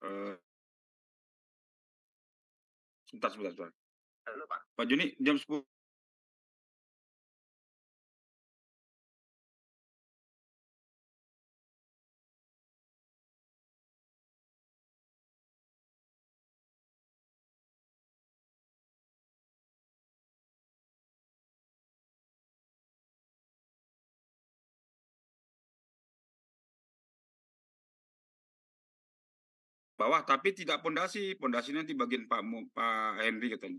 Eee, sebentar. Halo, Pak. Pak Joni, jam 10 bawah, tapi tidak pondasi. Pondasi nanti bagian Pak Henry katanya.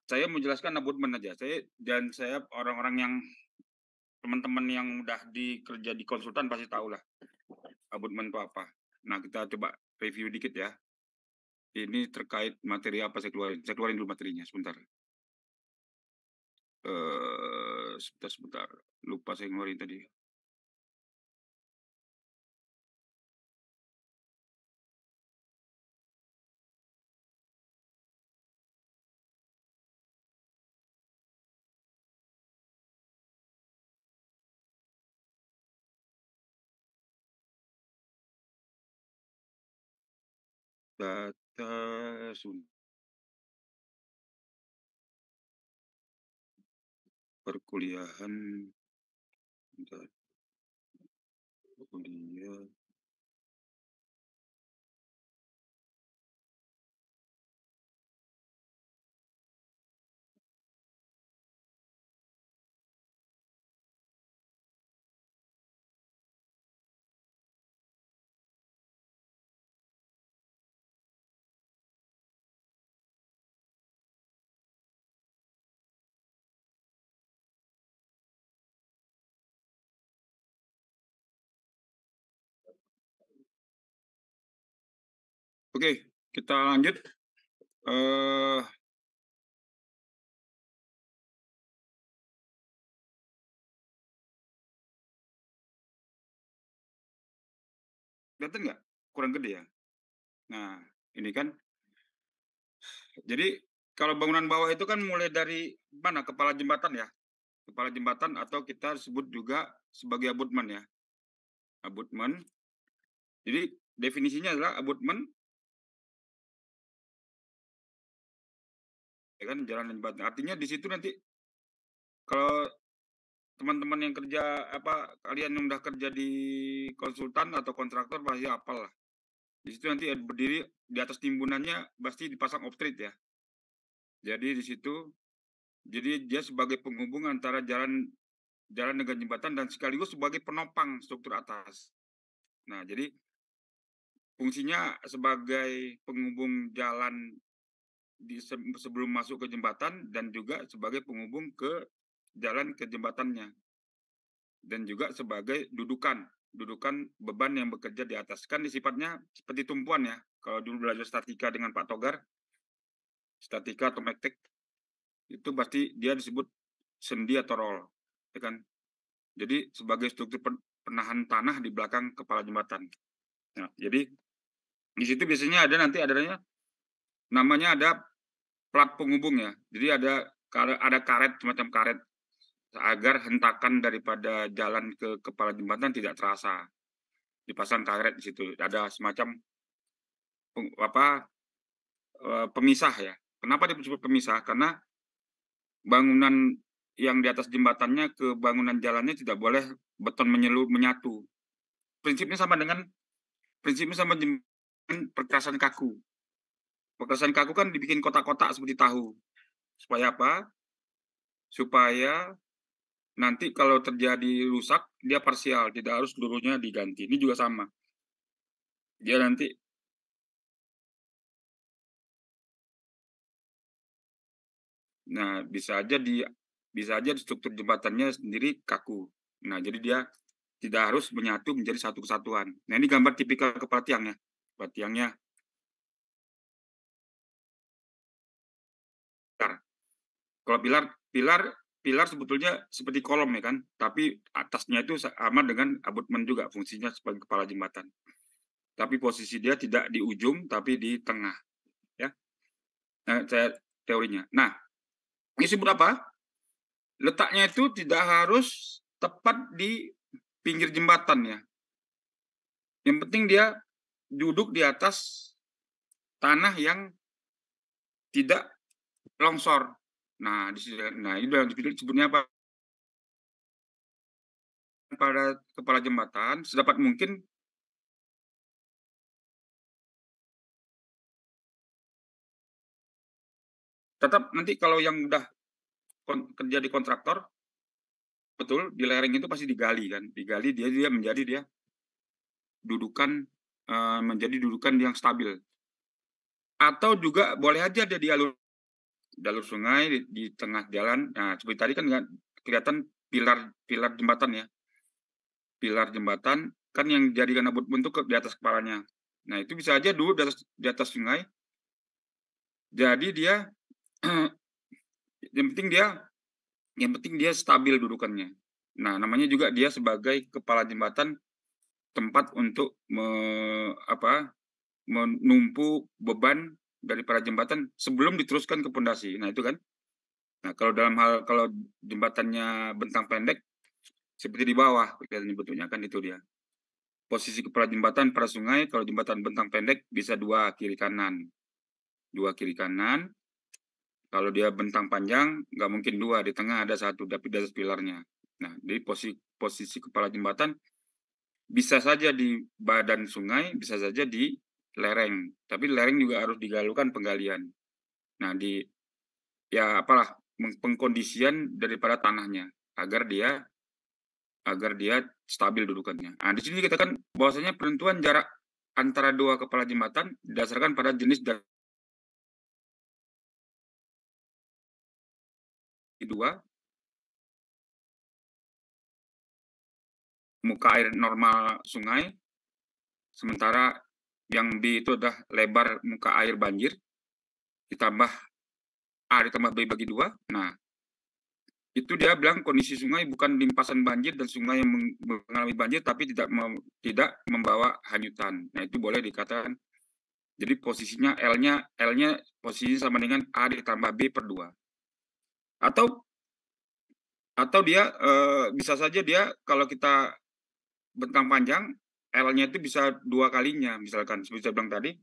Saya mau jelaskan abutmen aja. Saya orang-orang yang teman-teman yang udah kerja di konsultan pasti tahu lah abutmen itu apa. Nah, kita coba review dikit ya. Ini terkait materi apa saya keluarin. Saya keluarin dulu materinya sebentar. Sebentar. Lupa saya ngeluarin tadi. Data perkuliahan, kuliah. Oke, kita lanjut. Kelihatan nggak? Kurang gede ya. Nah, ini kan. Jadi kalau bangunan bawah itu kan mulai dari mana? Kepala jembatan ya. Kepala jembatan atau kita sebut juga sebagai abutmen ya. Abutmen. Jadi definisinya adalah abutmen, ya kan, jalan jembatan. Artinya di situ nanti kalau teman-teman yang kerja kalian yang udah kerja di konsultan atau kontraktor pasti hafal lah. Di situ nanti berdiri di atas timbunannya pasti dipasang off-street ya. Jadi di situ, jadi dia sebagai penghubung antara jalan dengan jembatan dan sekaligus sebagai penopang struktur atas. Nah, jadi fungsinya sebagai penghubung jalan sebelum masuk ke jembatan dan juga sebagai penghubung ke jalan ke jembatannya. Dan juga sebagai dudukan beban yang bekerja di atas. Kan sifatnya seperti tumpuan ya. Kalau dulu belajar statika dengan Pak Togar, statika atau mektek, itu pasti dia disebut sendi atau roll, ya kan? Jadi sebagai struktur penahan tanah di belakang kepala jembatan. Nah, jadi di situ biasanya adanya namanya ada plat penghubung ya. Jadi ada karet, semacam karet agar hentakan daripada jalan ke kepala jembatan tidak terasa. Dipasang karet di situ. Ada semacam pemisah ya. Kenapa disebut pemisah? Karena bangunan yang di atas jembatannya ke bangunan jalannya tidak boleh beton menyatu. Prinsipnya sama dengan perkerasan kaku. Perkerasan kaku kan dibikin kotak-kotak seperti tahu. Supaya apa? Supaya nanti kalau terjadi rusak, dia parsial, tidak harus seluruhnya diganti. Ini juga sama. Dia nanti bisa aja struktur jembatannya sendiri kaku. Nah, jadi dia tidak harus menyatu menjadi satu kesatuan. Nah, ini gambar tipikal kepala tiang ya. Kepala tiangnya. Kalau pilar sebetulnya seperti kolom ya kan, tapi atasnya itu sama dengan abutmen juga, fungsinya sebagai kepala jembatan. Tapi posisi dia tidak di ujung, tapi di tengah. Ya, nah, teorinya. Nah, ini disebut apa? Letaknya itu tidak harus tepat di pinggir jembatan ya. Yang penting dia duduk di atas tanah yang tidak longsor. Nah, itu yang disebutnya apa? Pada kepala jembatan sedapat mungkin tetap nanti kalau yang udah kerja di kontraktor, betul di lereng itu pasti digali kan, digali dia menjadi dudukan menjadi dudukan yang stabil. Atau juga boleh aja dia di jalur sungai di tengah jalan. Nah, seperti tadi kan kelihatan pilar jembatan ya. Pilar jembatan kan yang dijadikan bentuk di atas kepalanya. Nah, itu bisa aja dulu di atas sungai. Jadi dia yang penting dia stabil dudukannya. Nah, namanya juga dia sebagai kepala jembatan, tempat untuk menumpu beban daripada jembatan sebelum diteruskan ke pondasi. Nah, itu kan. Nah, kalau jembatannya bentang pendek seperti di bawah kita nyebutnya kan, itu dia. Posisi kepala jembatan pada sungai, kalau jembatan bentang pendek bisa 2 kiri kanan. 2 kiri kanan. Kalau dia bentang panjang, nggak mungkin 2, di tengah ada 1, tapi di atas pilarnya. Nah, jadi posisi kepala jembatan bisa saja di badan sungai, bisa saja di lereng. Tapi lereng juga harus dilakukan penggalian. Nah, pengkondisian daripada tanahnya agar dia stabil dudukannya. Nah, di sini kita kan bahwasanya penentuan jarak antara 2 kepala jembatan didasarkan pada jenis dari 2 muka air normal sungai, sementara yang B itu adalah lebar muka air banjir, ditambah A ditambah B bagi 2. Nah, itu dia bilang kondisi sungai bukan limpasan banjir dan sungai yang mengalami banjir tapi tidak membawa hanyutan. Nah, itu boleh dikatakan. Jadi posisinya L-nya posisinya sama dengan A ditambah B per 2. Atau dia bisa saja dia kalau kita bentang panjang, L-nya itu bisa 2 kalinya. Misalkan seperti saya bilang tadi,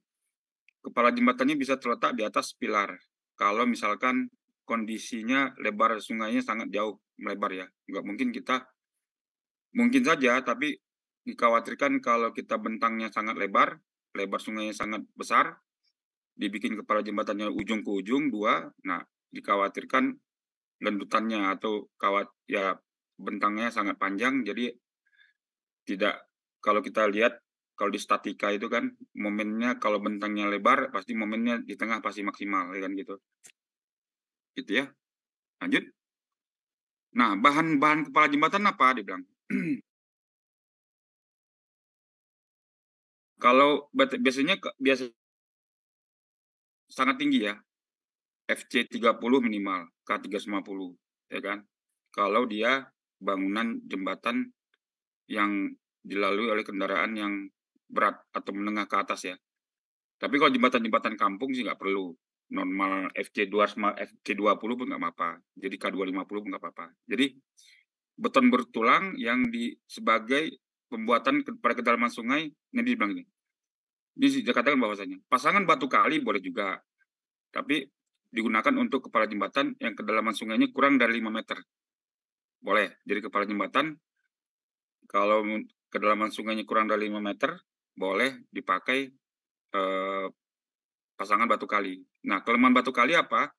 kepala jembatannya bisa terletak di atas pilar. Kalau misalkan kondisinya lebar sungainya sangat jauh melebar ya. Nggak mungkin saja, tapi dikhawatirkan kalau kita bentangnya sangat lebar sungainya sangat besar, dibikin kepala jembatannya ujung ke ujung 2, nah dikhawatirkan gendutannya atau bentangnya sangat panjang, jadi kalau kita lihat kalau di statika itu kan momennya kalau bentangnya lebar pasti momennya di tengah pasti maksimal ya kan gitu ya. Lanjut. Nah, bahan kepala jembatan apa dia bilang. Kalau biasanya sangat tinggi ya, FC 30 minimal, K 350 ya kan. Kalau dia bangunan jembatan yang dilalui oleh kendaraan yang berat atau menengah ke atas ya. Tapi kalau jembatan-jembatan kampung sih nggak perlu. Normal FC20 pun nggak apa-apa. Jadi K250 pun nggak apa-apa. Jadi beton bertulang yang sebagai pembuatan pada kedalaman sungai, ini dibilang ini. Ini dikatakan bahwasanya pasangan batu kali boleh juga, tapi digunakan untuk kepala jembatan yang kedalaman sungainya kurang dari 5 meter. Boleh. Jadi kepala jembatan kalau kedalaman sungainya kurang dari 5 meter, boleh dipakai pasangan batu kali. Nah, kelemahan batu kali apa?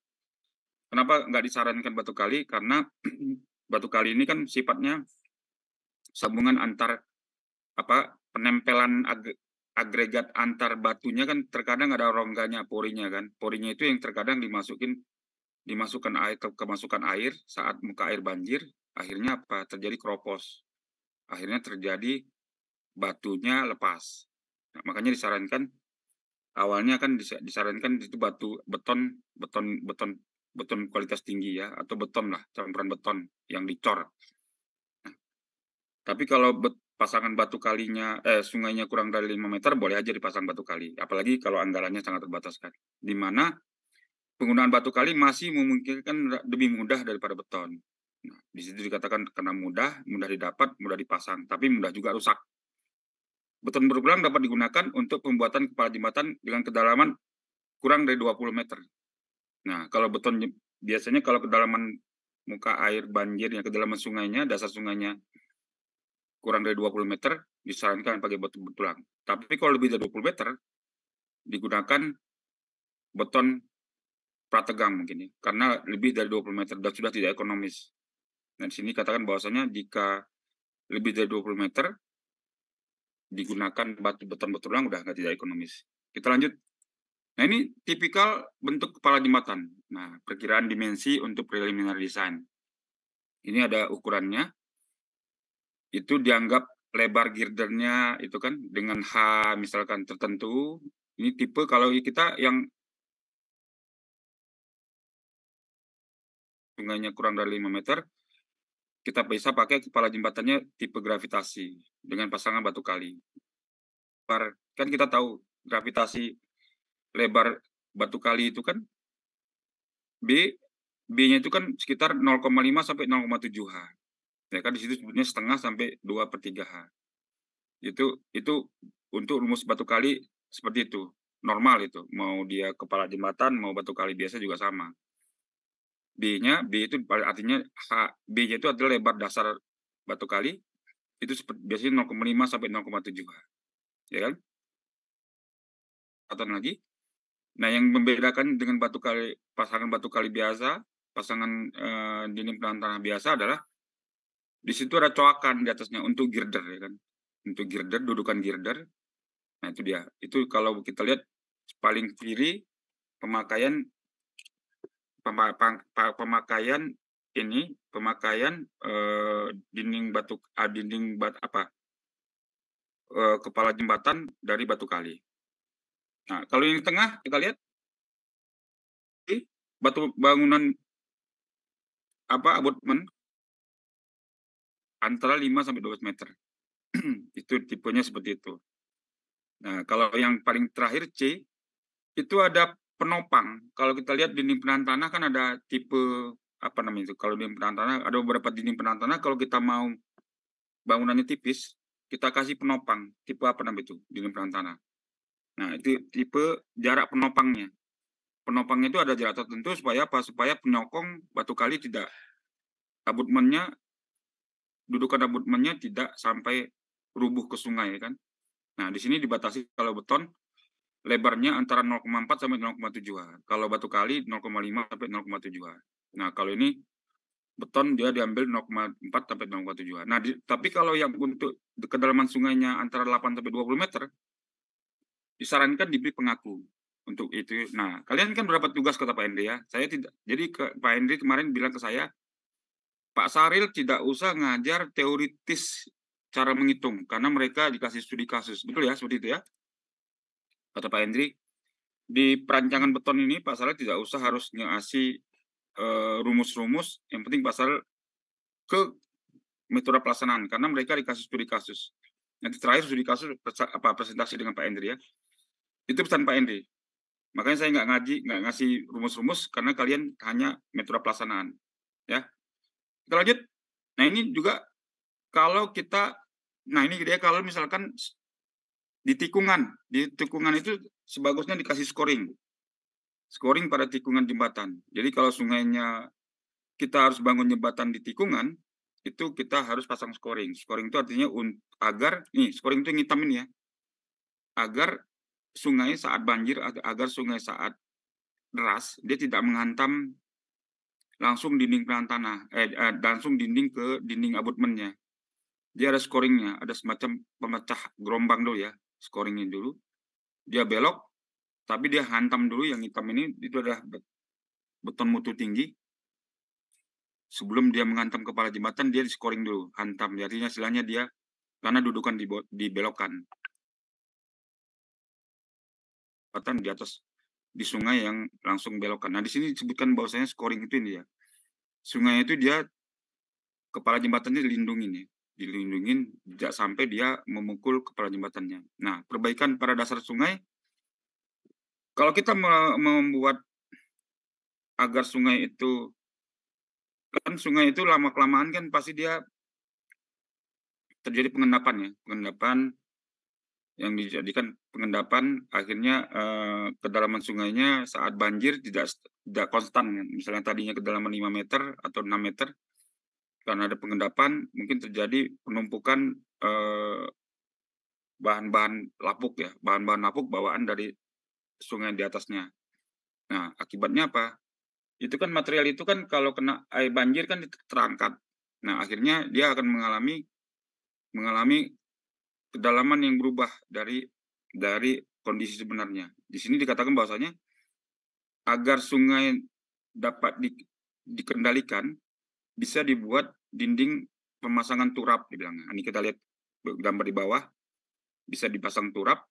Kenapa nggak disarankan batu kali? Karena batu kali ini kan sifatnya sambungan antar penempelan agregat antar batunya kan terkadang ada rongganya, porinya kan. Porinya itu yang terkadang dimasukkan kemasukan air saat muka air banjir, akhirnya terjadi keropos. Akhirnya terjadi batunya lepas. Nah, makanya disarankan awalnya kan disarankan itu beton kualitas tinggi ya, atau beton lah, campuran beton yang dicor. Nah, tapi kalau pasangan batu kalinya sungainya kurang dari 5 meter boleh aja dipasang batu kali, apalagi kalau anggarannya sangat terbatas kan. Di mana penggunaan batu kali masih memungkinkan lebih mudah daripada beton. Nah, di situ dikatakan karena mudah didapat, mudah dipasang, tapi mudah juga rusak. Beton berulang dapat digunakan untuk pembuatan kepala jembatan dengan kedalaman kurang dari 20 meter. Nah, kalau beton biasanya kalau kedalaman muka air banjirnya, kedalaman sungainya, dasar sungainya kurang dari 20 meter, disarankan pakai beton berulang. Tapi kalau lebih dari 20 meter, digunakan beton prategang mungkin ya, karena lebih dari 20 meter dan sudah tidak ekonomis. Dan di sini katakan bahwasanya jika lebih dari 20 meter, digunakan batu beton berulang udah nggak tidak ekonomis. Kita lanjut. Nah, ini tipikal bentuk kepala jembatan. Nah, perkiraan dimensi untuk preliminary design. Ini ada ukurannya. Itu dianggap lebar girdernya itu kan dengan H misalkan tertentu. Ini tipe kalau kita yang sungainya kurang dari 5 meter, kita bisa pakai kepala jembatannya tipe gravitasi dengan pasangan batu kali. Kan kita tahu gravitasi lebar batu kali itu kan B-nya itu kan sekitar 0,5 sampai 0,7 H. Ya kan di situ sebutnya setengah sampai 2/3 H. Itu untuk rumus batu kali seperti itu. Normal itu. Mau dia kepala jembatan, mau batu kali biasa juga sama. B itu artinya B-nya itu adalah lebar dasar batu kali, itu biasanya 0,5 sampai 0,7 H. Ya kan? Atau lagi. Nah, yang membedakan dengan pasangan batu kali biasa, pasangan dinding penahan tanah biasa adalah di situ ada coakan di atasnya untuk girder ya kan. Untuk girder, dudukan girder. Nah, itu dia. Itu kalau kita lihat paling kiri pemakaian kepala jembatan dari batu kali. Nah, kalau yang di tengah kita lihat batu bangunan abutmen antara 5 sampai 12 meter. Itu tipenya seperti itu. Nah, kalau yang paling terakhir C itu ada penopang. Kalau kita lihat dinding penahan tanah kan ada tipe apa namanya itu? Kalau dinding penahan tanah ada beberapa dinding penahan tanah kalau kita mau bangunannya tipis, kita kasih penopang. Tipe apa namanya itu? Dinding penahan tanah. Nah, itu tipe jarak penopangnya. Penopangnya itu ada jarak tertentu supaya apa? Supaya penyokong batu kali tidak dudukan abutmennya tidak sampai rubuh ke sungai kan. Nah, di sini dibatasi kalau beton lebarnya antara 0,4 sampai 0,7 H. Kalau batu kali 0,5 sampai 0,7 H. Nah, kalau ini beton dia diambil 0,4 sampai 0,7 H. Nah, tapi kalau yang untuk kedalaman sungainya antara 8 sampai 20 meter, disarankan diberi pengaku untuk itu. Nah, kalian kan berdapat tugas kata Pak Hendri ya. Saya tidak. Jadi Pak Hendri kemarin bilang ke saya, Pak Saril tidak usah ngajar teoritis cara menghitung karena mereka dikasih studi kasus. Betul ya, seperti itu ya. Kata Pak Hendri, di perancangan beton ini Pak Saril tidak usah harus ngasih rumus-rumus, yang penting Pak Saril ke metode pelaksanaan karena mereka dikasih studi kasus. Nanti terakhir studi kasus presentasi dengan Pak Hendri ya. Itu pesan Pak Hendri. Makanya saya nggak ngasih rumus-rumus karena kalian hanya metode pelaksanaan. Ya. Kita lanjut. Nah, ini juga kalau kita, nah ini dia kalau misalkan di tikungan itu sebagusnya dikasih scoring pada tikungan jembatan. Jadi kalau sungainya kita harus bangun jembatan di tikungan, itu kita harus pasang scoring. Scoring itu artinya agar, nih scoring itu yang hitam ini ya, agar sungai saat banjir, agar sungai saat deras, dia tidak menghantam langsung dinding penahan tanah, langsung dinding ke dinding abutmennya. Dia ada scoringnya, ada semacam pemecah gelombang dulu ya, scoringnya dulu. Dia belok, tapi dia hantam dulu yang hitam ini, itu adalah beton mutu tinggi. Sebelum dia menghantam kepala jembatan, dia di scoring dulu, hantam. Artinya istilahnya dia, karena dudukan dibelokkan. Di atas, di sungai yang langsung belokkan. Nah, di sini disebutkan bahwasanya scoring itu ini ya. Sungai itu dia, kepala jembatannya dilindungin ya. Dilindungin, tidak sampai dia memukul kepala jembatannya. Nah, perbaikan pada dasar sungai, kalau kita membuat agar sungai itu, kan sungai itu lama-kelamaan kan pasti dia terjadi pengendapan ya. Pengendapan yang dijadikan pengendapan, akhirnya kedalaman sungainya saat banjir tidak konstan. Misalnya tadinya kedalaman 5 meter atau 6 meter, karena ada pengendapan mungkin terjadi penumpukan bahan-bahan lapuk ya, bahan-bahan lapuk bawaan dari sungai di atasnya. Nah, akibatnya apa? Itu kan material itu kan kalau kena air banjir kan terangkat. Nah, akhirnya dia akan mengalami kedalaman yang berubah dari kondisi sebenarnya. Di sini dikatakan bahwasanya agar sungai dapat dikendalikan, bisa dibuat dinding pemasangan turap, dibilang. Ini kita lihat gambar di bawah, bisa dipasang turap.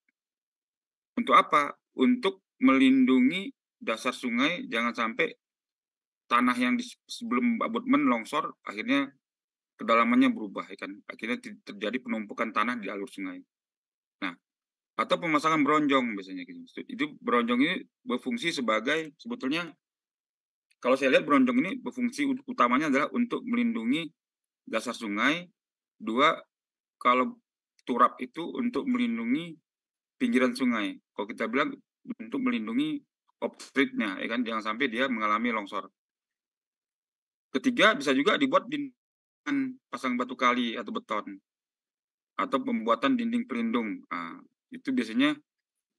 Untuk apa? Untuk melindungi dasar sungai, jangan sampai tanah yang sebelum abutmen longsor, akhirnya kedalamannya berubah, ya kan? Akhirnya terjadi penumpukan tanah di alur sungai. Nah, atau pemasangan bronjong biasanya gitu. Itu bronjong ini berfungsi sebagai, sebetulnya kalau saya lihat bronjong ini berfungsi utamanya adalah untuk melindungi dasar sungai. Dua, kalau turap itu untuk melindungi pinggiran sungai. Kalau kita bilang untuk melindungi obstritnya, ya kan, jangan sampai dia mengalami longsor. Ketiga, bisa juga dibuat dengan pasang batu kali atau beton, atau pembuatan dinding pelindung. Nah, itu biasanya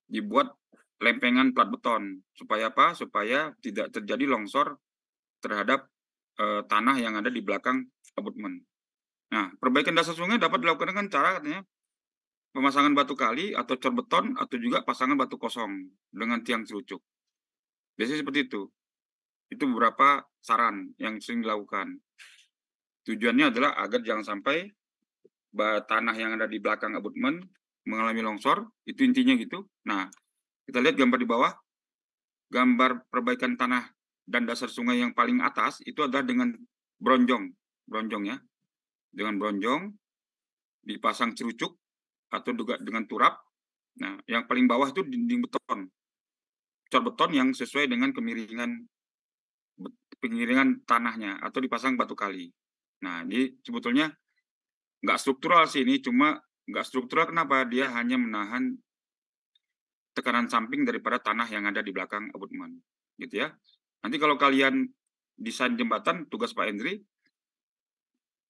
dibuat lempengan plat beton. Supaya apa? Supaya tidak terjadi longsor terhadap tanah yang ada di belakang abutmen. Nah, perbaikan dasar sungai dapat dilakukan dengan cara katanya pemasangan batu kali atau cor beton atau juga pasangan batu kosong dengan tiang cerucuk. Biasanya seperti itu. Itu beberapa saran yang sering dilakukan. Tujuannya adalah agar jangan sampai tanah yang ada di belakang abutmen mengalami longsor, itu intinya gitu. Nah, kita lihat gambar di bawah, gambar perbaikan tanah dan dasar sungai yang paling atas itu adalah dengan bronjong ya, dengan bronjong dipasang cerucuk atau juga dengan turap. Nah, yang paling bawah itu dinding beton, cor beton yang sesuai dengan penggiringan tanahnya atau dipasang batu kali. Nah, ini sebetulnya nggak struktural sih ini, cuma nggak struktural kenapa? Dia hanya menahan tekanan samping daripada tanah yang ada di belakang abutmen, gitu ya. Nanti kalau kalian desain jembatan, tugas Pak Hendri,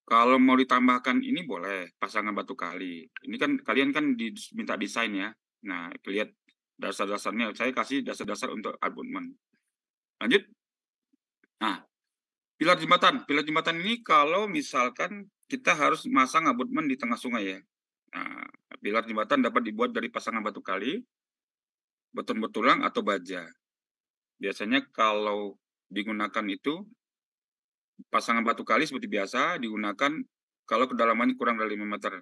kalau mau ditambahkan ini boleh pasangan batu kali. Ini kan kalian kan diminta desain ya. Nah, lihat dasar-dasarnya. Saya kasih dasar-dasar untuk abutmen. Lanjut. Nah, pilar jembatan. Pilar jembatan ini kalau misalkan kita harus masang abutmen di tengah sungai ya. Nah, pilar jembatan dapat dibuat dari pasangan batu kali, beton betulang atau baja. Biasanya kalau digunakan itu pasangan batu kali seperti biasa digunakan kalau kedalamannya kurang dari 5 meter.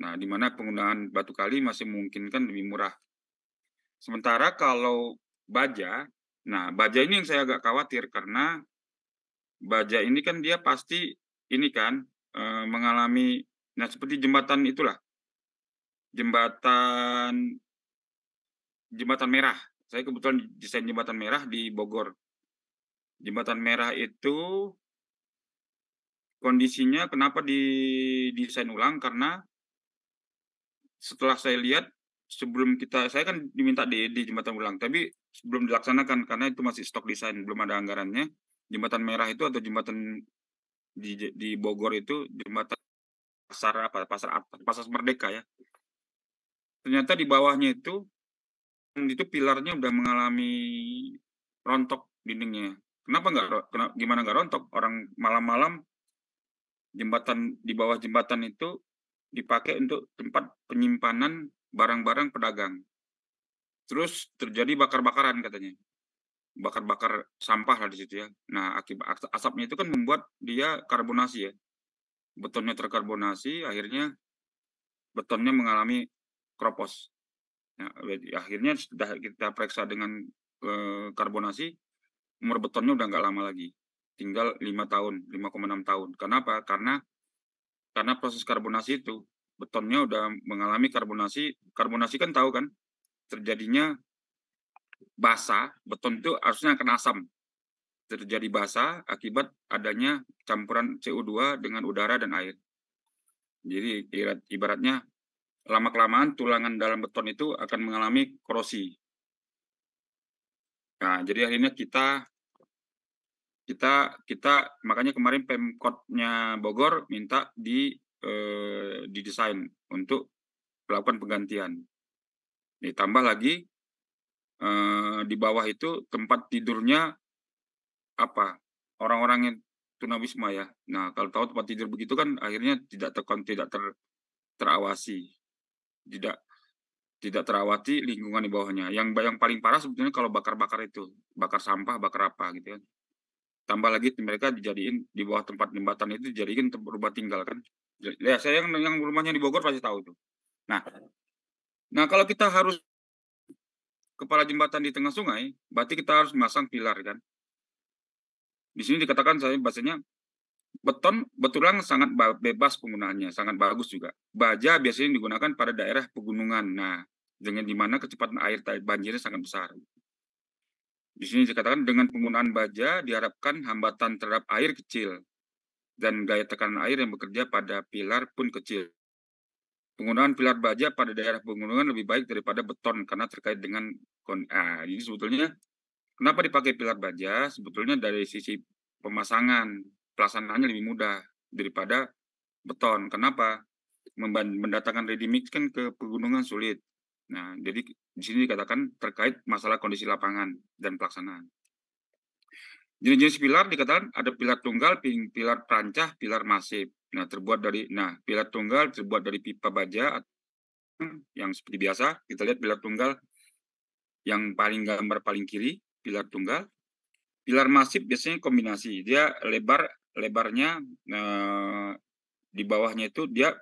Nah, di mana penggunaan batu kali masih memungkinkan lebih murah. Sementara kalau baja, nah baja ini yang saya agak khawatir karena baja ini kan dia pasti ini kan mengalami, nah seperti jembatan itulah, jembatan merah. Saya kebetulan desain jembatan merah di Bogor. Jembatan merah itu kondisinya kenapa didesain ulang, karena setelah saya lihat sebelum saya kan diminta di jembatan ulang, tapi sebelum dilaksanakan karena itu masih stok desain, belum ada anggarannya. Jembatan merah itu atau jembatan di Bogor itu jembatan pasar Merdeka ya. Ternyata di bawahnya itu pilarnya udah mengalami rontok dindingnya. Kenapa gimana nggak rontok? Orang malam-malam jembatan di bawah jembatan itu dipakai untuk tempat penyimpanan barang-barang pedagang. Terus terjadi bakar-bakaran katanya. Bakar-bakar sampah lah di situ ya. Nah, akibat asapnya itu kan membuat dia karbonasi ya. Betonnya terkarbonasi, akhirnya betonnya mengalami kropos. Nah, akhirnya sudah kita periksa dengan karbonasi, umur betonnya udah nggak lama lagi. Tinggal 5 tahun, 5,6 tahun. Kenapa? Karena proses karbonasi itu, betonnya udah mengalami karbonasi. Karbonasi kan tahu kan, terjadinya basah, beton itu harusnya akan asam. Terjadi basah akibat adanya campuran CO2 dengan udara dan air. Jadi ibaratnya lama-kelamaan tulangan dalam beton itu akan mengalami korosi. Nah, jadi akhirnya kita makanya kemarin Pemkotnya Bogor minta didesain untuk melakukan penggantian. Ditambah lagi di bawah itu tempat tidurnya apa, orang-orang yang tunawisma ya. Nah, kalau tahu tempat tidur begitu kan akhirnya tidak terawasi, tidak tidak terawati lingkungan di bawahnya. Yang paling parah sebetulnya kalau bakar-bakar itu, bakar sampah, bakar apa gitu kan. Tambah lagi mereka dijadiin di bawah tempat jembatan itu dijadikan tempat rumah tinggal kan. Ya saya yang rumahnya di Bogor pasti tahu tuh. Nah kalau kita harus kepala jembatan di tengah sungai, berarti kita harus memasang pilar kan. Di sini dikatakan saya bahasanya beton betulan sangat bebas penggunaannya, sangat bagus juga. Baja biasanya digunakan pada daerah pegunungan. Nah, dengan di mana kecepatan air banjirnya sangat besar. Di sini dikatakan dengan penggunaan baja diharapkan hambatan terhadap air kecil dan gaya tekanan air yang bekerja pada pilar pun kecil. Penggunaan pilar baja pada daerah pegunungan lebih baik daripada beton karena terkait dengan jadi sebetulnya kenapa dipakai pilar baja? Sebetulnya dari sisi pemasangan pelaksanaannya lebih mudah daripada beton. Kenapa? Mendatangkan ready mix kan ke pegunungan sulit. Nah, jadi di sini dikatakan terkait masalah kondisi lapangan dan pelaksanaan. Jenis-jenis pilar dikatakan ada pilar tunggal, pilar perancah, pilar masif. Nah, pilar tunggal terbuat dari pipa baja yang seperti biasa. Kita lihat pilar tunggal yang gambar paling kiri, pilar tunggal. Pilar masif biasanya kombinasi. Dia lebarnya di bawahnya itu dia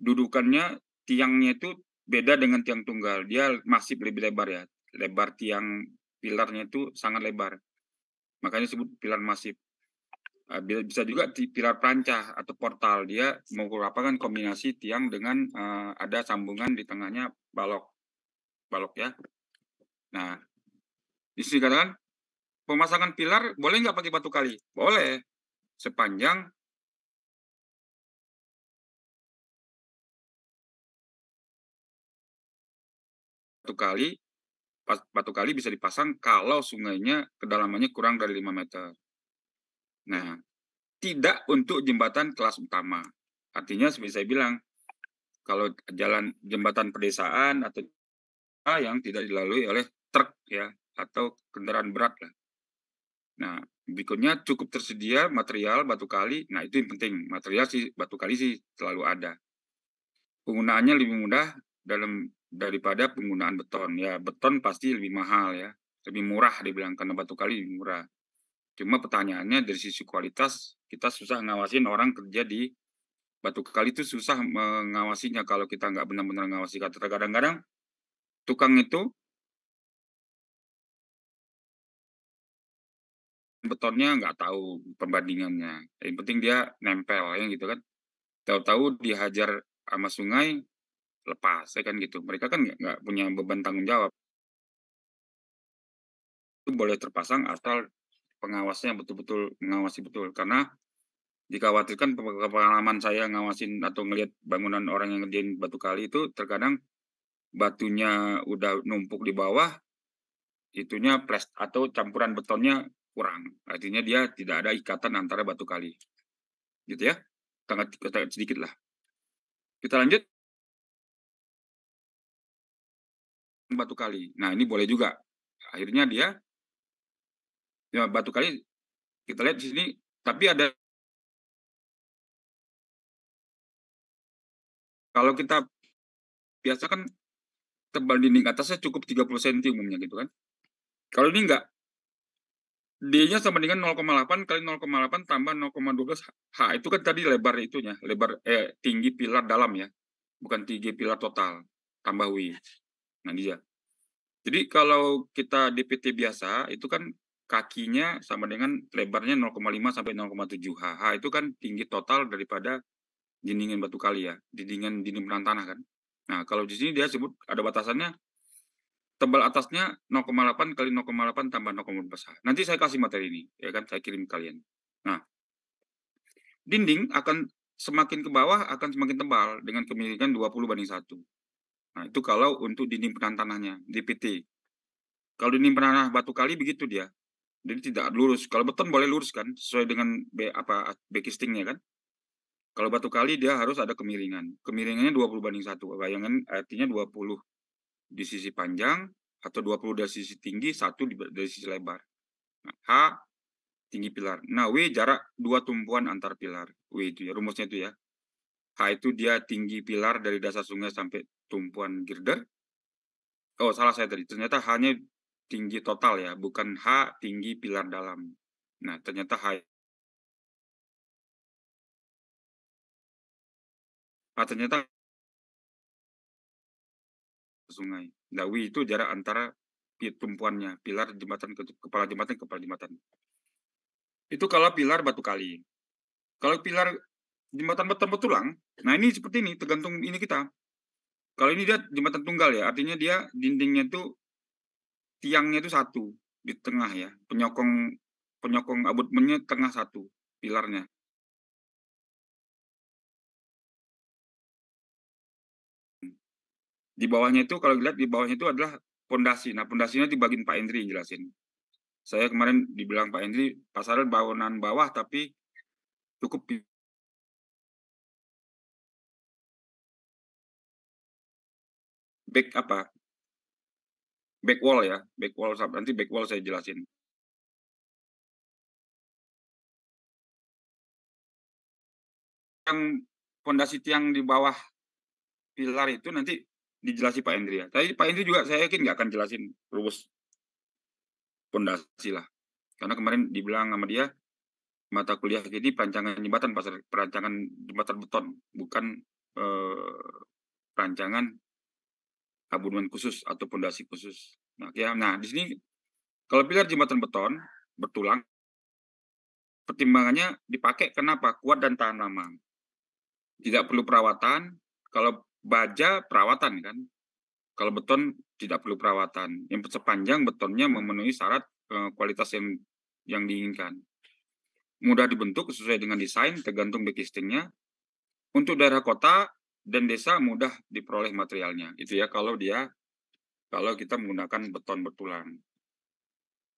dudukannya tiangnya itu beda dengan tiang tunggal. Dia masif lebih lebar ya. Lebar tiang pilarnya itu sangat lebar. Makanya disebut pilar masif. Bisa juga pilar perancah atau portal. Dia merupakan kombinasi tiang dengan ada sambungan di tengahnya balok ya. Nah, di sini katakan pemasangan pilar boleh nggak pakai batu kali? Boleh, sepanjang batu kali bisa dipasang kalau sungainya kedalamannya kurang dari 5 meter. Nah, tidak untuk jembatan kelas utama. Artinya seperti saya bilang, kalau jalan jembatan pedesaan atau yang tidak dilalui oleh truk ya atau kendaraan berat lah. Nah, berikutnya cukup tersedia material batu kali. Nah, itu yang penting. Material sih batu kali sih selalu ada. Penggunaannya lebih mudah daripada penggunaan beton. Ya, beton pasti lebih mahal ya. Lebih murah dibilang karena batu kali lebih murah. Cuma pertanyaannya dari sisi kualitas kita susah ngawasin orang kerja di batu kali itu susah mengawasinya kalau kita nggak benar-benar ngawasi. Kadang-kadang tukang itu betonnya nggak tahu perbandingannya. Yang penting dia nempel ya gitu kan. Tahu-tahu dihajar sama sungai lepas ya kan gitu. Mereka kan nggak punya beban tanggung jawab. Itu boleh terpasang asal pengawasnya betul-betul mengawasi betul karena dikhawatirkan pengalaman saya ngawasin atau ngelihat bangunan orang yang ngerjain batu kali itu terkadang batunya udah numpuk di bawah, itunya atau campuran betonnya kurang. Artinya dia tidak ada ikatan antara batu kali. Gitu ya. Sangat sedikit lah. Kita lanjut batu kali. Nah, ini boleh juga. Akhirnya dia ya batu kali kita lihat di sini tapi ada kalau kita biasa kan tebal dinding atasnya cukup 30 cm umumnya gitu kan. Kalau ini enggak, D-nya sama dengan 0,8 kali 0,8 tambah 0,12 H. Itu kan tadi lebar itunya, tinggi pilar dalam ya, bukan tinggi pilar total, tambah W. Nah dia. Jadi kalau kita DPT biasa, itu kan kakinya sama dengan lebarnya 0,5 sampai 0,7 H. H itu kan tinggi total daripada dindingan batu kali ya, dinding penahan tanah kan. Nah kalau di sini dia sebut ada batasannya tebal atasnya 0,8 kali 0,8 tambah 0,12 H. Nanti saya kasih materi ini, ya kan, saya kirim ke kalian. Nah, dinding akan semakin ke bawah akan semakin tebal dengan kemiringan 20:1. Nah, itu kalau untuk dinding penahan tanahnya, DPT. Kalau dinding penahan batu kali begitu dia. Jadi tidak lurus. Kalau beton boleh lurus kan, sesuai dengan backcastingnya kan. Kalau batu kali dia harus ada kemiringan. Kemiringannya 20:1. Bayangan artinya 20 di sisi panjang atau 20 dari sisi tinggi, 1 dari sisi lebar. Nah, H tinggi pilar. Nah, W jarak 2 tumpuan antar pilar. W itu ya, rumusnya itu ya. H itu dia tinggi pilar dari dasar sungai sampai tumpuan girder. Oh, salah saya tadi. Ternyata H-nya tinggi total ya, bukan H tinggi pilar dalam. Nah, ternyata ternyata sungai. Nah, W itu jarak antara tumpuannya, pilar jembatan ke kepala jembatan. Itu kalau pilar batu kali. Kalau pilar jembatan beton betulang, nah ini seperti ini, tergantung ini kita. Kalau ini dia jembatan tunggal ya, artinya dia dindingnya itu tiangnya itu satu di tengah ya, penyokong abutmennya tengah satu pilarnya. Di bawahnya itu kalau dilihat di bawahnya itu adalah pondasi. Nah, pondasinya dibagiin Pak Endri jelasin. Saya kemarin dibilang Pak Endri pasarnya bangunan bawah tapi cukup back back wall ya, back wall nanti back wall saya jelasin. Yang pondasi tiang di bawah pilar itu nanti dijelasin Pak Endri ya. Tapi Pak Endri juga saya yakin nggak akan jelasin rumus pondasi lah. Karena kemarin dibilang sama dia mata kuliah ini perancangan jembatan, perancangan jembatan beton, bukan perancangan abundan khusus atau pondasi khusus. Nah, ya, di sini kalau pilar jembatan beton bertulang, pertimbangannya dipakai kenapa? Kuat dan tahan lama. Tidak perlu perawatan. Kalau baja perawatan kan. Kalau beton tidak perlu perawatan. Yang sepanjang betonnya memenuhi syarat kualitas yang diinginkan. Mudah dibentuk sesuai dengan desain, tergantung backcastingnya. Untuk daerah kota dan desa mudah diperoleh materialnya. Itu ya kalau kita menggunakan beton bertulang.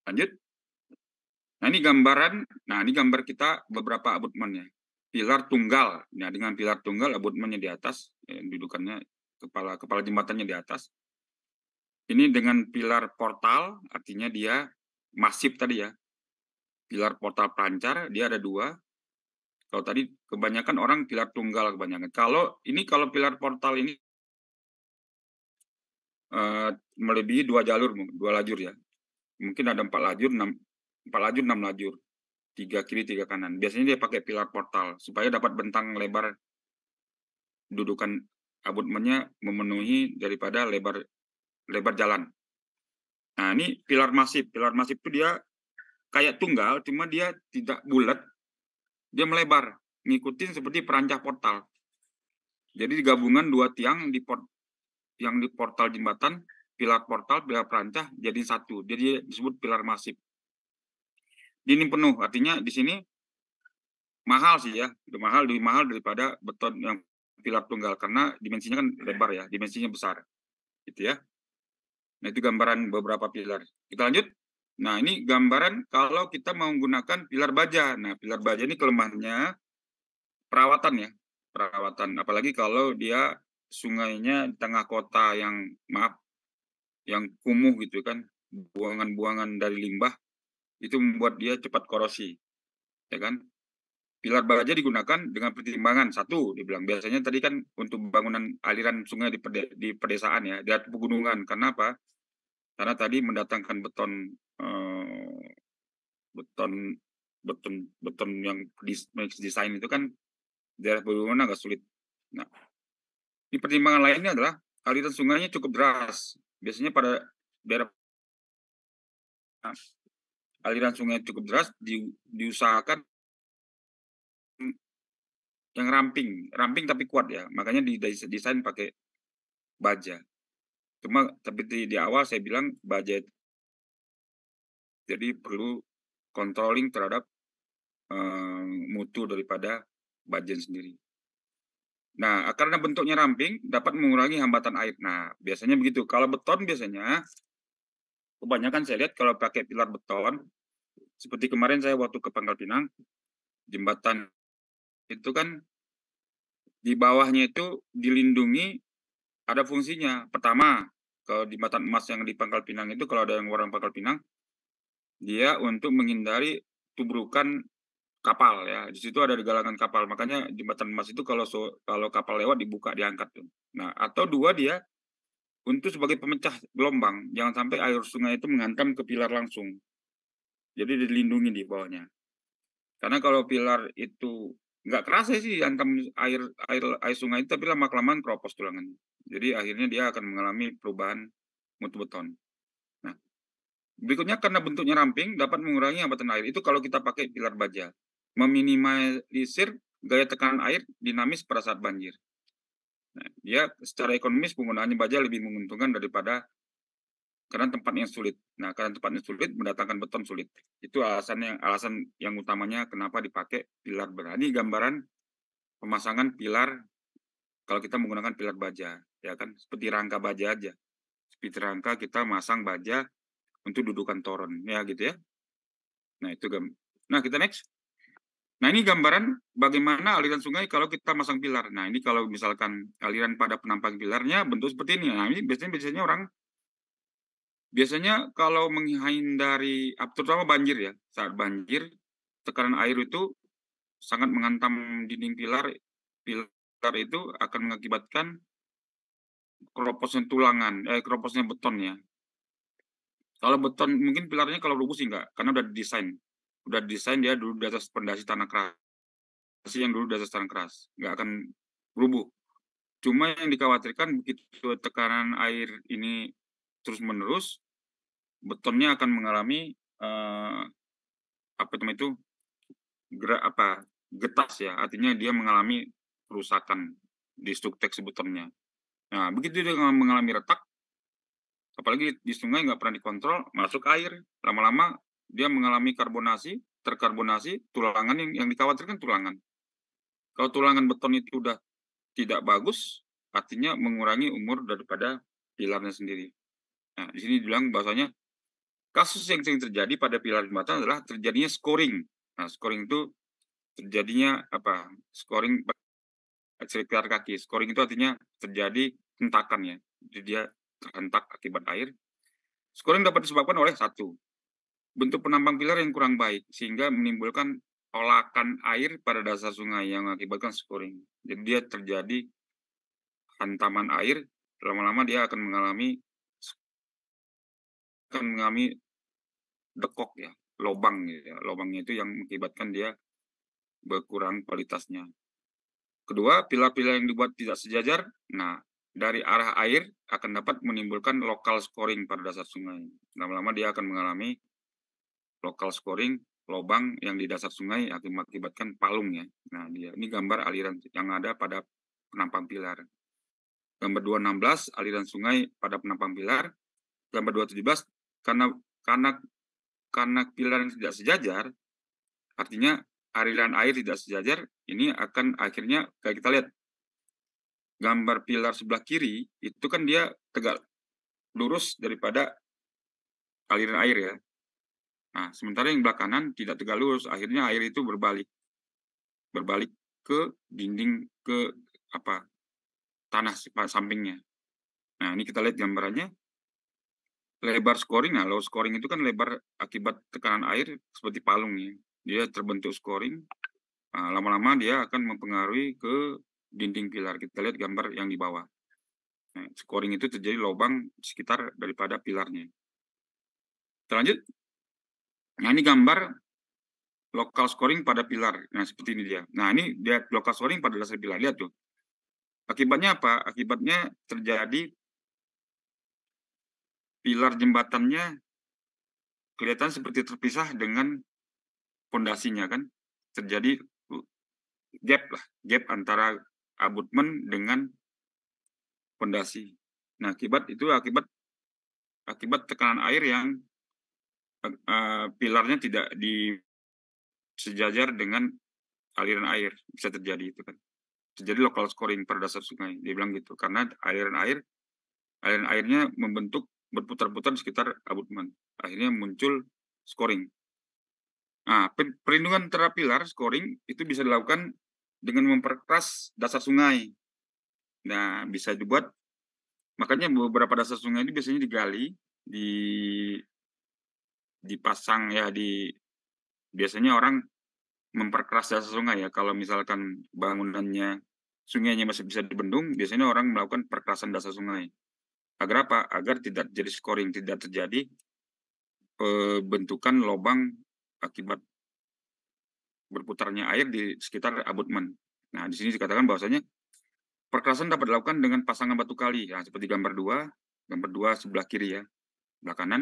Lanjut. Nah, ini gambar kita beberapa abutmennya. Pilar tunggal. Nah, dengan pilar tunggal abutmennya di atas, dudukannya kepala jembatannya di atas. Ini dengan pilar portal, artinya dia masif tadi ya. Pilar portal pancar, dia ada 2. Kalau tadi kebanyakan orang pilar tunggal kebanyakan. Kalau pilar portal ini melebihi 2 jalur, 2 lajur ya. Mungkin ada 4 lajur, 6 lajur. 3 kiri, 3 kanan. Biasanya dia pakai pilar portal supaya dapat bentang lebar dudukan abutmennya memenuhi daripada lebar jalan. Nah, ini pilar masif. Pilar masif itu dia kayak tunggal, cuma dia tidak bulat, dia melebar, ngikutin seperti perancah portal. Jadi gabungan 2 tiang yang di portal jembatan, pilar portal, pilar perancah jadi satu. Jadi disebut pilar masif. Dinding penuh, artinya di sini mahal sih ya, lebih mahal daripada beton yang pilar tunggal karena dimensinya kan lebar ya, dimensinya besar, gitu ya. Nah, itu gambaran beberapa pilar. Kita lanjut. Nah, ini gambaran kalau kita mau menggunakan pilar baja. Nah, pilar baja ini kelemahannya perawatan ya, perawatan. Apalagi kalau dia sungainya di tengah kota yang kumuh gitu kan, buangan-buangan dari limbah, itu membuat dia cepat korosi, ya kan. Pilar baja digunakan dengan pertimbangan satu, dibilang biasanya tadi kan untuk bangunan aliran sungai di pedesaan ya, di atas pegunungan. Karena apa? Karena tadi mendatangkan beton beton yang desain itu kan daerah pegunungan agak sulit. Nah, di pertimbangan lainnya adalah aliran sungainya cukup deras. Biasanya pada daerah aliran sungai cukup deras diusahakan yang ramping tapi kuat ya. Makanya desain pakai baja. Cuma tapi di awal saya bilang baja jadi perlu controlling terhadap mutu daripada baja sendiri. Nah, karena bentuknya ramping dapat mengurangi hambatan air. Nah, biasanya begitu. Kalau beton biasanya kebanyakan saya lihat kalau pakai pilar beton, seperti kemarin saya waktu ke Pangkal Pinang, jembatan itu kan di bawahnya itu dilindungi, ada fungsinya. Pertama, kalau jembatan emas yang di Pangkal Pinang itu, kalau ada yang orang Pangkal Pinang, dia untuk menghindari tubrukan kapal ya. Di situ ada galangan kapal. Makanya jembatan emas itu kalau kapal lewat dibuka, diangkat tuh. Nah, atau dua dia untuk sebagai pemecah gelombang, jangan sampai air sungai itu menghantam ke pilar langsung. Jadi dilindungi di bawahnya. Karena kalau pilar itu nggak kerasa sih hantam air air air sungai itu, tapi lama kelamaan keropos tulangannya. Jadi akhirnya dia akan mengalami perubahan mutu beton. Nah, berikutnya karena bentuknya ramping dapat mengurangi hambatan air. Itu kalau kita pakai pilar baja. Meminimalisir gaya tekanan air dinamis pada saat banjir. Nah, dia secara ekonomis penggunaannya baja lebih menguntungkan daripada karena tempatnya sulit. Nah, karena tempatnya sulit mendatangkan beton sulit. Itu alasan yang utamanya kenapa dipakai pilar baja. Ini gambaran pemasangan pilar kalau kita menggunakan pilar baja, ya kan? Seperti rangka baja aja. Seperti rangka kita masang baja untuk dudukan toren, ya gitu ya. Nah, itu Nah, kita next. Nah, ini gambaran bagaimana aliran sungai kalau kita masang pilar. Nah, ini kalau misalkan aliran pada penampang pilarnya bentuk seperti ini. Nah, ini biasanya orang kalau menghindari, terutama banjir ya, saat banjir, tekanan air itu sangat menghantam dinding pilar. Pilar itu akan mengakibatkan keroposnya beton ya. Kalau beton, mungkin pilarnya kalau rubuh sih enggak, karena udah didesain dia dulu di atas pondasi tanah keras, yang dulu di atas tanah keras, nggak akan rubuh. Cuma yang dikhawatirkan begitu tekanan air ini terus-menerus, betonnya akan mengalami apa itu getas ya, artinya dia mengalami kerusakan di struktur betonnya. Nah, begitu dia mengalami retak, apalagi di sungai nggak pernah dikontrol, masuk air, lama-lama dia mengalami terkarbonasi, tulangan yang dikhawatirkan tulangan. Kalau tulangan beton itu udah tidak bagus, artinya mengurangi umur daripada pilarnya sendiri. Nah, di sini bilang bahwasanya kasus yang sering terjadi pada pilar jembatan adalah terjadinya scoring. Nah, scoring itu terjadinya apa? Scoring pilar kaki. Scoring itu artinya terjadi hentakan ya. Jadi dia terhentak akibat air. Scoring dapat disebabkan oleh satu, bentuk penampang pilar yang kurang baik sehingga menimbulkan olakan air pada dasar sungai yang mengakibatkan scoring. Jadi dia terjadi hantaman air, lama-lama dia akan mengalami dekok ya, lobang ya. Lobangnya itu yang mengakibatkan dia berkurang kualitasnya. Kedua, pilar-pilar yang dibuat tidak sejajar, nah dari arah air akan dapat menimbulkan lokal scoring pada dasar sungai. Lama-lama dia akan mengalami lokal scoring, lobang yang di dasar sungai akan mengakibatkan palung ya. Nah, ini gambar aliran yang ada pada penampang pilar. Gambar 216 aliran sungai pada penampang pilar. Gambar 217 karena karena karena pilar yang tidak sejajar, artinya aliran air tidak sejajar, ini akan akhirnya kayak kita lihat gambar pilar sebelah kiri itu kan dia tegak lurus daripada aliran air ya. Nah, sementara yang belah kanan tidak tegak lurus, akhirnya air itu berbalik ke dinding, ke tanah sampingnya. Nah, ini kita lihat gambarannya. Lebar scoring, nah low scoring itu kan lebar akibat tekanan air seperti palung ya. Dia terbentuk scoring, lama-lama dia akan mempengaruhi ke dinding pilar. Kita lihat gambar yang di bawah. Nah, scoring itu terjadi lubang sekitar daripada pilarnya. Kita lanjut. Nah, ini gambar lokal scoring pada pilar. Nah, seperti ini dia. Nah, ini dia lokal scoring pada dasar pilar. Lihat tuh. Akibatnya apa? Akibatnya terjadi pilar jembatannya kelihatan seperti terpisah dengan pondasinya kan. Terjadi gap antara abutmen dengan pondasi. Nah, akibat tekanan air yang pilarnya tidak sejajar dengan aliran air, bisa terjadi itu kan. terjadi local scoring pada dasar sungai. Dia bilang gitu, karena aliran airnya membentuk berputar-putar di sekitar abutmen. Akhirnya muncul scoring. Nah, perlindungan terhadap pilar scoring itu bisa dilakukan dengan memperkeras dasar sungai. Nah, bisa dibuat, makanya beberapa dasar sungai ini biasanya digali, dipasang ya, biasanya orang memperkeras dasar sungai ya. Kalau misalkan sungainya masih bisa dibendung, biasanya orang melakukan perkerasan dasar sungai. Agar apa? Agar tidak terjadi scoring, tidak terjadi bentukan lubang akibat berputarnya air di sekitar abutmen. Nah, di sini dikatakan bahwasanya perkerasan dapat dilakukan dengan pasangan batu kali, ya, seperti gambar 2 sebelah kiri ya, sebelah kanan.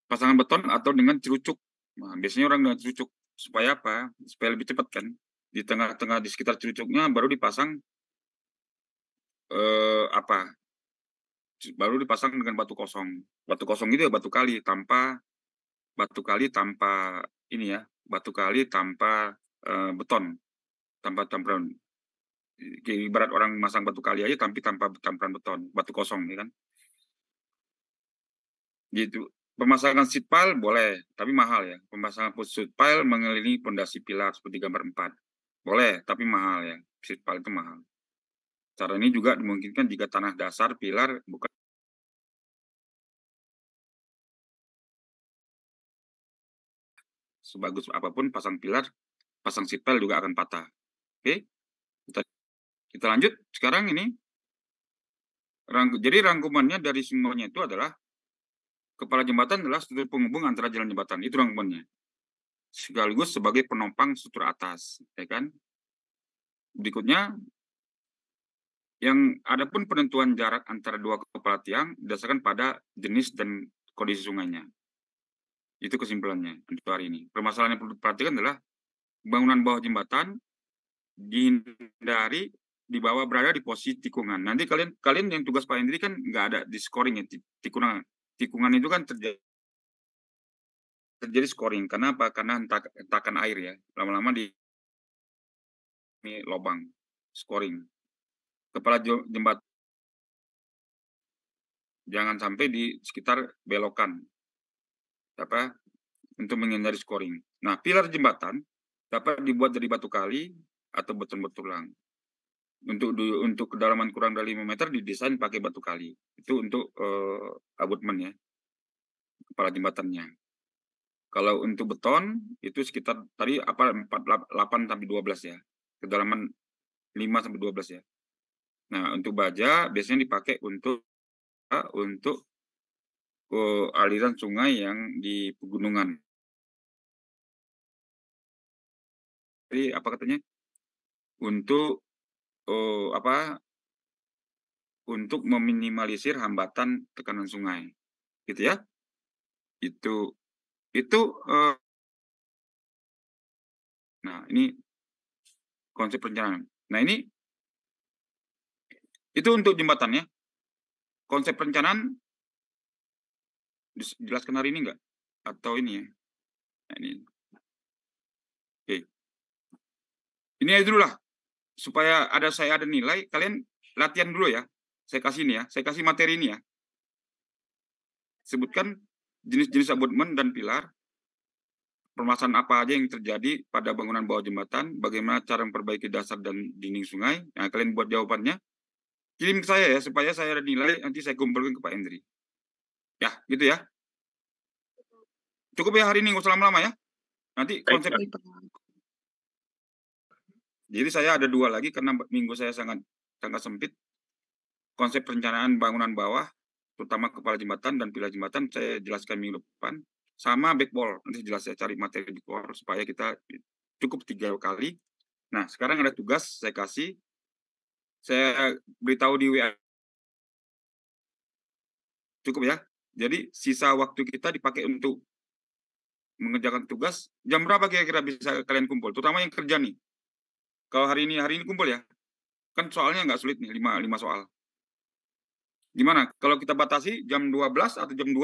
Pasangan beton atau dengan cerucuk. Nah, biasanya orang dengan cerucuk. Supaya apa? Supaya lebih cepat kan. Di tengah-tengah di sekitar cerucuknya baru dipasang baru dipasang dengan batu kosong. Batu kosong itu ya batu kali tanpa ini ya, batu kali tanpa beton, tanpa campuran. Ibarat orang masang batu kali aja tapi tanpa campuran beton, batu kosong ya kan. Gitu. Pemasangan seat pile boleh, tapi mahal ya. Pemasangan seat pile mengelilingi pondasi pilar seperti gambar 4. Boleh, tapi mahal ya. Seat pile itu mahal. Cara ini juga dimungkinkan jika tanah dasar pilar bukan sebagus apapun, pasang seat pile juga akan patah. Oke, kita lanjut. Sekarang ini, jadi rangkumannya dari semuanya itu adalah kepala jembatan adalah struktur penghubung antara jalan jembatan. Itu rangkumannya. Sekaligus sebagai penopang struktur atas, ya kan? Berikutnya, yang ada pun penentuan jarak antara dua kepala tiang berdasarkan pada jenis dan kondisi sungainya. Itu kesimpulannya untuk hari ini. Permasalahan yang perlu diperhatikan adalah bangunan bawah jembatan dihindari di bawah berada di posisi tikungan. Nanti kalian yang tugas Pak Hendri kan nggak ada di scoring ya, tikungan. Tikungan itu kan terjadi scoring. Karena apa? Karena hentakan air ya. Lama-lama di lubang scoring. Kepala jembatan jangan sampai di sekitar belokan untuk menghindari scoring. Nah, pilar jembatan dapat dibuat dari batu kali atau beton bertulang. Untuk kedalaman kurang dari 5 meter didesain pakai batu kali. Itu untuk abutmen ya, kepala jembatannya. Kalau untuk beton itu sekitar tadi 8 sampai 12 ya. Kedalaman 5 sampai 12 ya. Nah, untuk baja biasanya dipakai untuk aliran sungai yang di pegunungan. Jadi apa katanya? Untuk untuk meminimalisir hambatan tekanan sungai, gitu ya. Itu nah ini konsep perencanaan. Nah ini itu untuk jembatannya. Konsep perencanaan dijelaskan hari ini enggak? Atau ini ya? Nah, ini. Oke. Ini aja dulu lah. Supaya saya ada nilai, kalian latihan dulu ya. Saya kasih ini ya. Saya kasih materi ini ya. Sebutkan jenis-jenis abutmen dan pilar. Permasalahan apa aja yang terjadi pada bangunan bawah jembatan, bagaimana cara memperbaiki dasar dan dinding sungai. Nah, kalian buat jawabannya. Kirim ke saya ya, supaya saya ada nilai, nanti saya kumpulkan ke Pak Hendri. Ya, gitu ya. Cukup ya hari ini, nggak usah lama-lama ya. Nanti konsep. Jadi saya ada 2 lagi, karena minggu saya sangat sempit. Konsep perencanaan bangunan bawah, terutama kepala jembatan dan pilar jembatan, saya jelaskan minggu depan. Sama backball, nanti jelas saya cari materi backball, supaya kita cukup 3 kali. Nah, sekarang ada tugas, saya kasih. Saya beritahu di WA. Cukup ya. Jadi sisa waktu kita dipakai untuk mengerjakan tugas. Jam berapa kira-kira bisa kalian kumpul? Terutama yang kerja nih. Kalau hari ini kumpul ya. Kan soalnya nggak sulit nih, 5 soal. Gimana? Kalau kita batasi jam 12 atau jam 2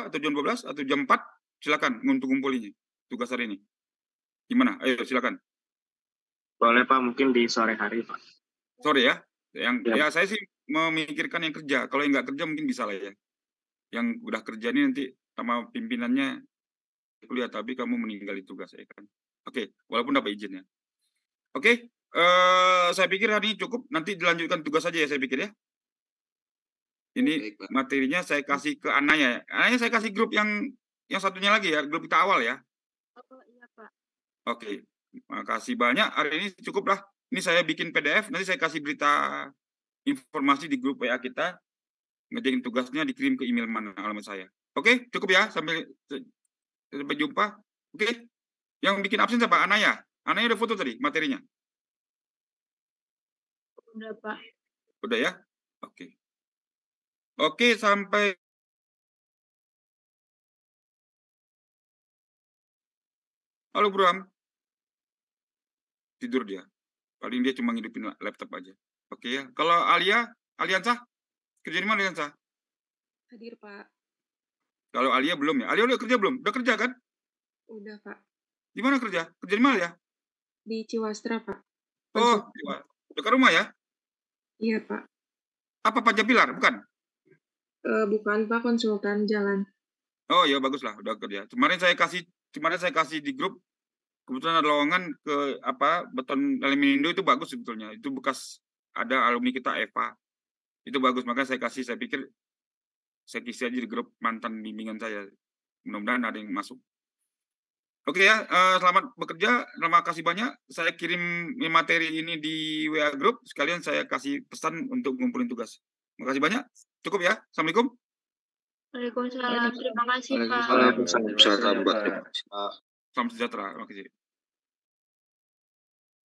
atau jam 12 atau jam 4, silakan untuk kumpulinya tugas hari ini. Gimana? Ayo silakan. Boleh Pak, mungkin di sore hari Pak. Sore ya? Ya Ya. saya sih memikirkan yang kerja. Kalau yang nggak kerja mungkin bisa lah ya. Yang udah kerja ini nanti sama pimpinannya kuliah, tapi kamu meninggali tugas ya kan. Oke, walaupun dapat izin ya. Oke, saya pikir hari ini cukup. Nanti dilanjutkan tugas saja ya saya pikir ya. Ini Baik, Pak. materinya saya kasih ke Anaya. Anaya saya kasih grup yang satunya lagi ya, grup kita awal ya. Oh iya Pak. Oke, makasih banyak. Hari ini cukup lah. Ini saya bikin PDF, nanti saya kasih berita informasi di grup WA kita. Ngerjain tugasnya dikirim ke email mana alamat saya. Oke, cukup ya. Sampai jumpa. Oke. Yang bikin absen siapa? Anaya. Anaya udah foto tadi materinya. Udah Pak. Udah ya? Oke. Oke, sampai halo Bram. Tidur dia. Paling dia cuma ngidupin laptop aja. Oke ya. Kalau Aliansa? Kerja di mana Aliansa? Hadir Pak. Kalau Alia belum ya? Alia udah kerja belum? Udah kerja kan? Udah Pak. Di mana kerja? Kerja di mana ya? Di Ciwastra Pak. Oh, dekat rumah ya? Iya Pak. Apa Pajapilar? Bukan? Bukan Pak, konsultan jalan. Oh ya bagus lah, udah kerja. Kemarin saya kasih di grup. Kebetulan ada lowongan ke beton aluminium itu bagus sebetulnya. Itu bekas ada alumni kita Eva. Itu bagus, makanya saya pikir saya kisi aja di grup mantan bimbingan saya. Mudah-mudahan ada yang masuk. Oke ya, selamat bekerja. Terima kasih banyak. Saya kirim materi ini di WA grup. Sekalian saya kasih pesan untuk ngumpulin tugas. Terima kasih banyak. Cukup ya. Assalamualaikum. Waalaikumsalam. Terima kasih Pak. Waalaikumsalam. Pak. Salam sejahtera. Terima kasih.